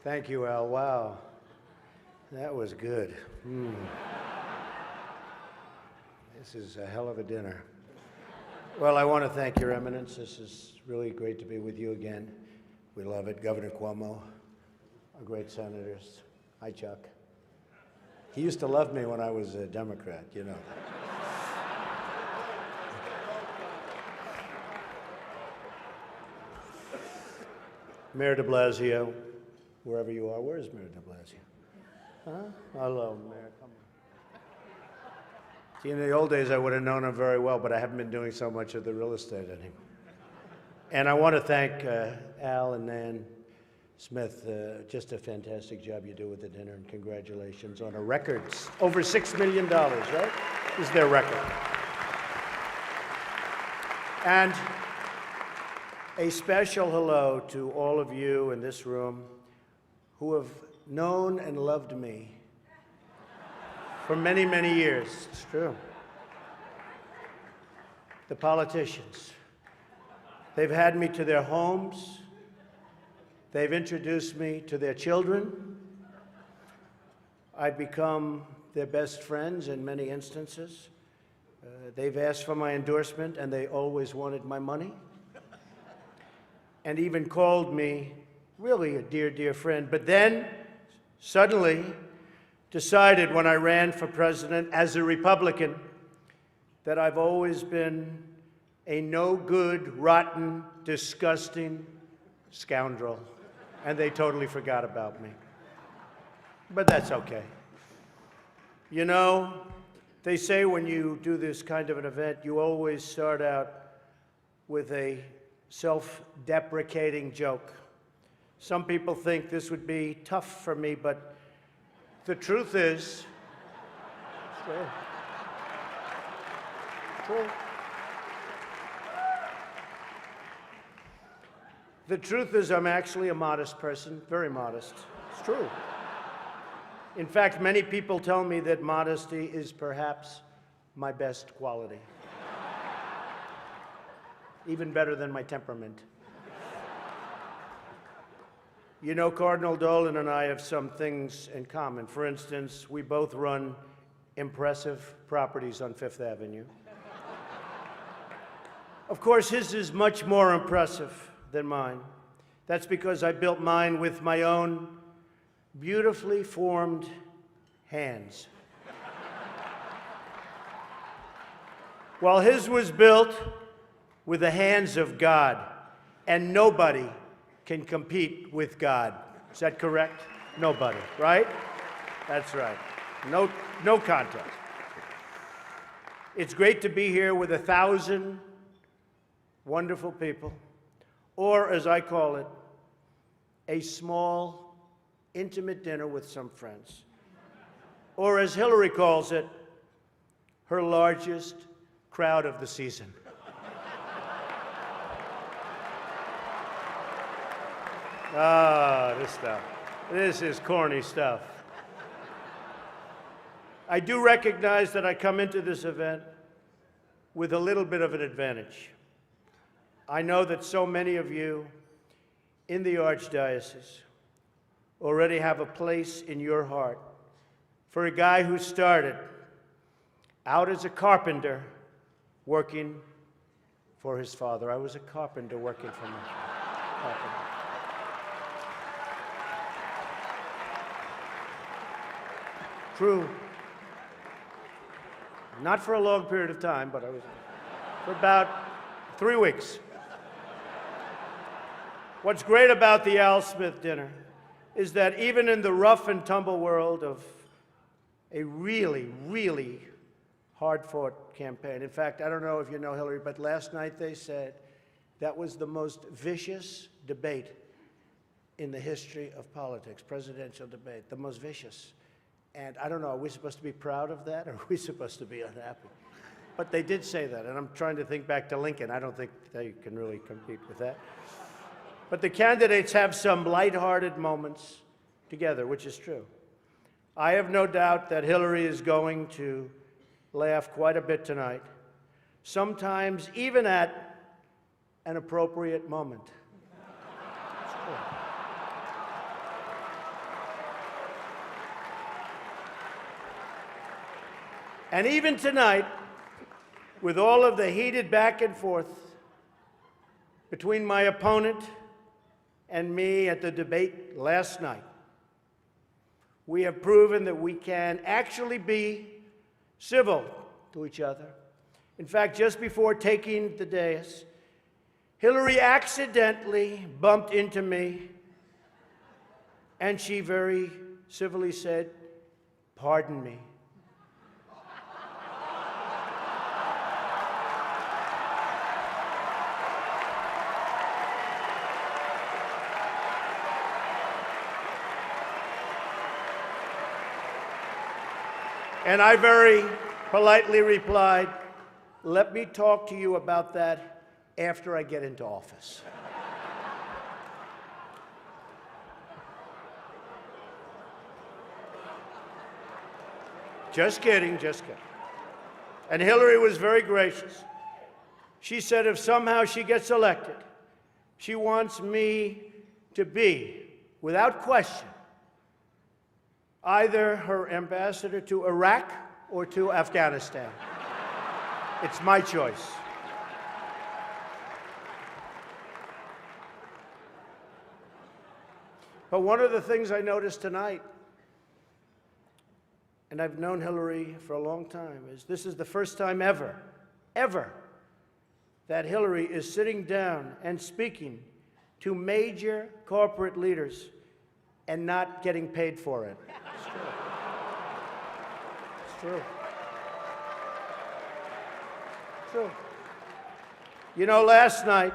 Thank you, Al. Wow. That was good. This is a hell of a dinner. Well, I want to thank Your Eminence. This is really great to be with you again. We love it. Governor Cuomo, our great senators. Hi, Chuck. He used to love me when I was a Democrat, you know. Mayor de Blasio, wherever you are. Where's Mayor de Blasio? Huh? Hello, Mayor. Come on. See, in the old days, I would have known him very well, but I haven't been doing so much of the real estate anymore. And I want to thank Al and Nan Smith. Just a fantastic job you do with the dinner, and congratulations on a record. Over $6 million, right? This is their record. And a special hello to all of you in this room who have known and loved me for many, many years. It's true. The politicians. They've had me to their homes. They've introduced me to their children. I've become their best friends in many instances. They've asked for my endorsement, and they always wanted my money. And even called me really a dear, dear friend. But then, suddenly, decided when I ran for president as a Republican that I've always been a no-good, rotten, disgusting scoundrel. And they totally forgot about me. But that's okay. You know, they say when you do this kind of an event, you always start out with a self-deprecating joke. Some people think this would be tough for me, but the truth is, the truth is I'm actually a modest person, very modest. It's true. In fact, many people tell me that modesty is perhaps my best quality. Even better than my temperament. You know, Cardinal Dolan and I have some things in common. For instance, we both run impressive properties on Fifth Avenue. Of course, his is much more impressive than mine. That's because I built mine with my own beautifully formed hands. While his was built with the hands of God, and nobody can compete with God. Is that correct? Nobody, right? That's right. No contest. It's great to be here with 1,000 wonderful people, or as I call it, a small, intimate dinner with some friends. Or as Hillary calls it, her largest crowd of the season. Ah, this stuff. This is corny stuff. I do recognize that I come into this event with a little bit of an advantage. I know that so many of you in the Archdiocese already have a place in your heart for a guy who started out as a carpenter working for his father. I was a carpenter working for my father. True. Not for a long period of time, but I was for about 3 weeks. What's great about the Al Smith dinner is that even in the rough and tumble world of a really, really hard-fought campaign. In fact, I don't know if you know Hillary, but last night they said that was the most vicious debate in the history of politics, presidential debate, the most vicious. And I don't know, are we supposed to be proud of that, or are we supposed to be unhappy? But they did say that, and I'm trying to think back to Lincoln. I don't think they can really compete with that. But the candidates have some lighthearted moments, together, which is true. I have no doubt that Hillary is going to laugh quite a bit tonight, sometimes even at an appropriate moment. It's true. And even tonight, with all of the heated back and forth between my opponent and me at the debate last night, we have proven that we can actually be civil to each other. In fact, just before taking the dais, Hillary accidentally bumped into me, and she very civilly said, "Pardon me." And I very politely replied, "Let me talk to you about that after I get into office." Just kidding, just kidding. And Hillary was very gracious. She said if somehow she gets elected, she wants me to be, without question, either her ambassador to Iraq or to Afghanistan. It's my choice. But one of the things I noticed tonight, and I've known Hillary for a long time, is this is the first time ever, that Hillary is sitting down and speaking to major corporate leaders and not getting paid for it. It's true. It's true. It's true. You know, last night,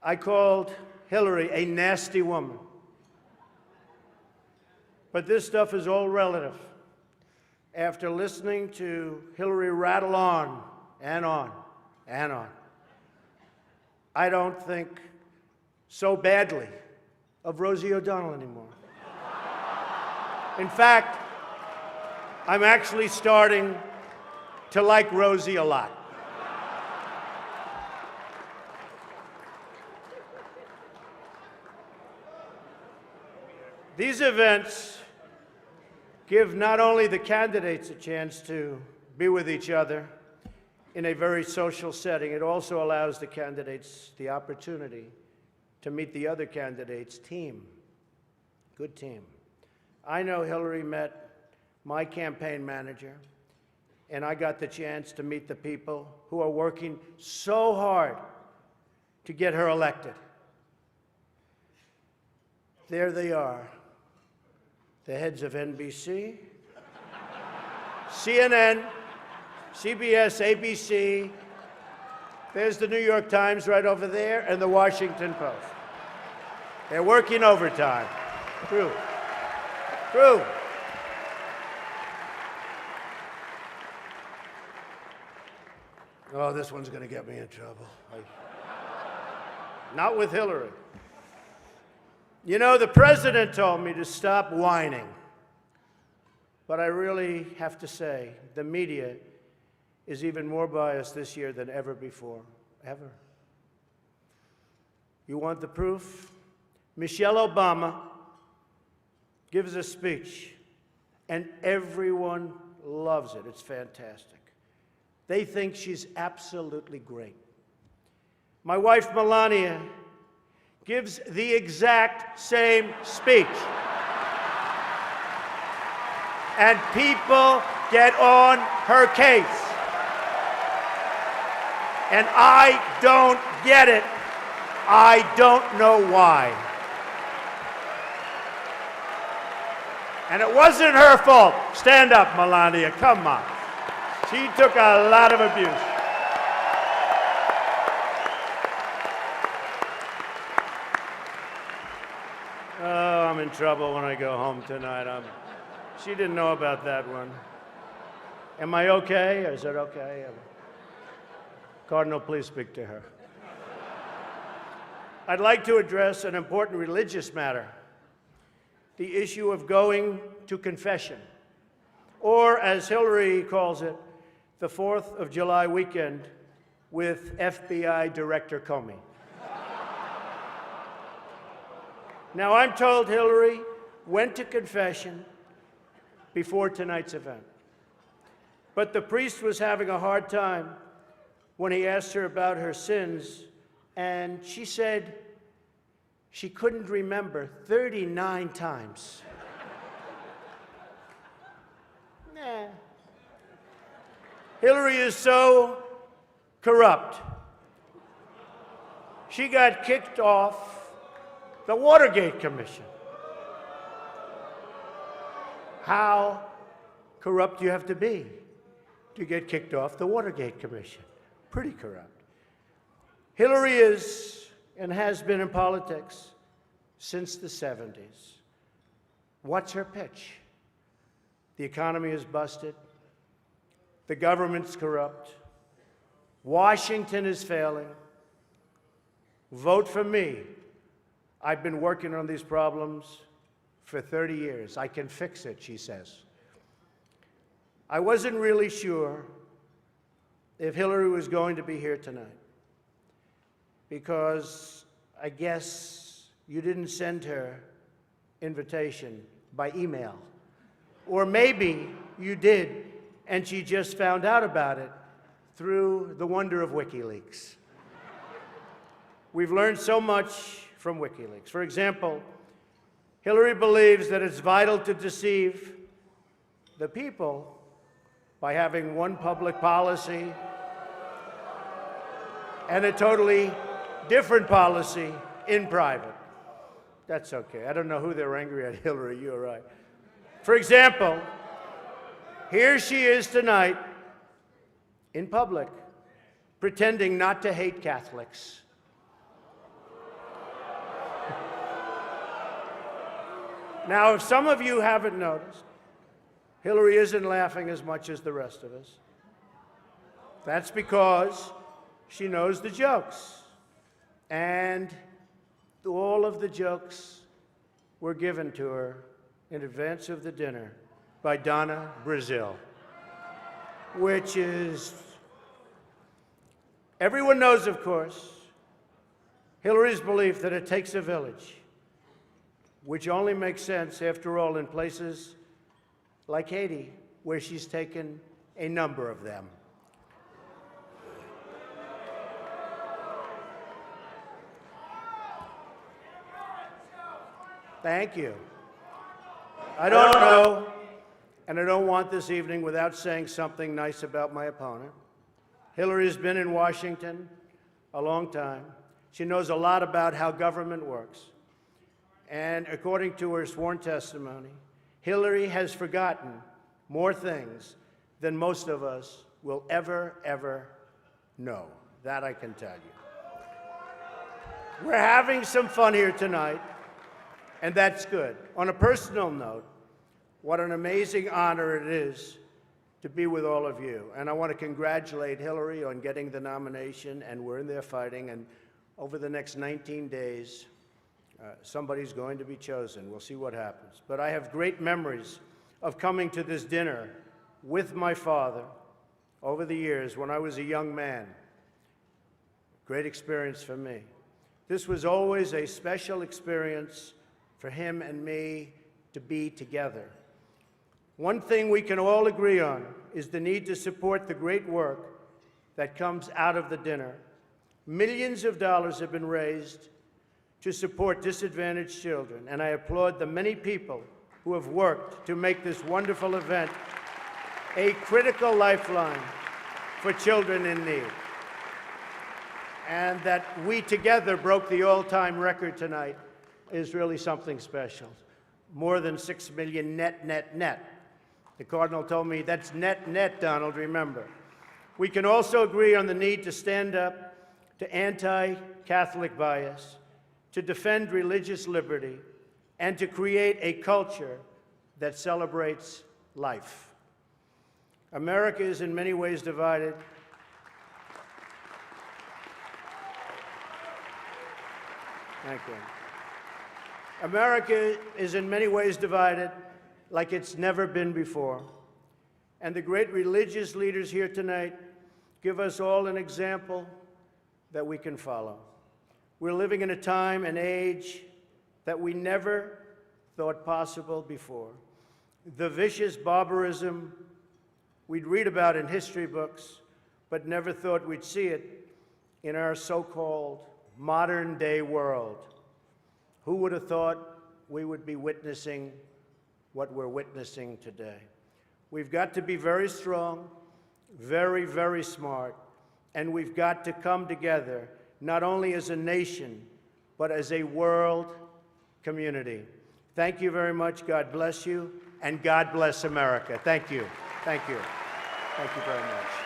I called Hillary a nasty woman. But this stuff is all relative. After listening to Hillary rattle on and on and on, I don't think so badly of Rosie O'Donnell anymore. In fact, I'm actually starting to like Rosie a lot. These events give not only the candidates a chance to be with each other in a very social setting, it also allows the candidates the opportunity to meet the other candidates' team. Good team. I know Hillary met my campaign manager, and I got the chance to meet the people who are working so hard to get her elected. There they are, the heads of NBC, CNN, CBS, ABC. There's the New York Times right over there, and the Washington Post. They're working overtime. True. True. Oh, this one's going to get me in trouble. Not with Hillary. You know, the president told me to stop whining. But I really have to say, the media is even more biased this year than ever before. Ever. You want the proof? Michelle Obama gives a speech, and everyone loves it. It's fantastic. They think she's absolutely great. My wife, Melania, gives the exact same speech. And people get on her case. And I don't get it. I don't know why. And it wasn't her fault. Stand up, Melania. Come on. She took a lot of abuse. Oh, I'm in trouble when I go home tonight. She didn't know about that one. Am I okay? Is it okay? Cardinal, please speak to her. I'd like to address an important religious matter. the issue of going to confession, or as Hillary calls it, the 4th of July weekend with FBI Director Comey. Now, I'm told Hillary went to confession before tonight's event, but the priest was having a hard time when he asked her about her sins, and she said she couldn't remember 39 times. Nah. Hillary is so corrupt. She got kicked off the Watergate Commission. How corrupt do you have to be to get kicked off the Watergate Commission? Pretty corrupt. Hillary is and has been in politics since the 70s. What's her pitch? The economy is busted. The government's corrupt. Washington is failing. Vote for me. I've been working on these problems for 30 years. I can fix it, she says. I wasn't really sure if Hillary was going to be here tonight, because I guess you didn't send her invitation by email. Or maybe you did, and she just found out about it through the wonder of WikiLeaks. We've learned so much from WikiLeaks. For example, Hillary believes that it's vital to deceive the people by having one public policy and a totally different policy in private. That's okay. I don't know who they're angry at, Hillary, you're right. For example, here she is tonight in public, pretending not to hate Catholics. Now, if some of you haven't noticed, Hillary isn't laughing as much as the rest of us. That's because she knows the jokes. And all of the jokes were given to her in advance of the dinner by Donna Brazil, which is, everyone knows, of course, Hillary's belief that it takes a village, which only makes sense, after all, in places like Haiti, where she's taken a number of them. Thank you. I don't know, and I don't want this evening without saying something nice about my opponent. Hillary's been in Washington a long time. She knows a lot about how government works. And according to her sworn testimony, Hillary has forgotten more things than most of us will ever know. That I can tell you. We're having some fun here tonight, and that's good. On a personal note, what an amazing honor it is to be with all of you. And I want to congratulate Hillary on getting the nomination, and we're in there fighting, and over the next 19 days, somebody's going to be chosen. We'll see what happens. But I have great memories of coming to this dinner with my father over the years when I was a young man. Great experience for me. This was always a special experience for him and me to be together. One thing we can all agree on is the need to support the great work that comes out of the dinner. Millions of dollars have been raised to support disadvantaged children, and I applaud the many people who have worked to make this wonderful event a critical lifeline for children in need. And that we together broke the all-time record tonight is really something special. More than 6 million net. The Cardinal told me that's net, Donald, remember. We can also agree on the need to stand up to anti-Catholic bias, to defend religious liberty, and to create a culture that celebrates life. America is in many ways divided. Thank you. America is in many ways divided like it's never been before. And the great religious leaders here tonight give us all an example that we can follow. We're living in a time and age that we never thought possible before. The vicious barbarism we'd read about in history books, but never thought we'd see it in our so-called modern-day world. Who would have thought we would be witnessing what we're witnessing today? We've got to be very strong, very, very smart, and we've got to come together, not only as a nation, but as a world community. Thank you very much. God bless you, and God bless America. Thank you. Thank you. Thank you very much.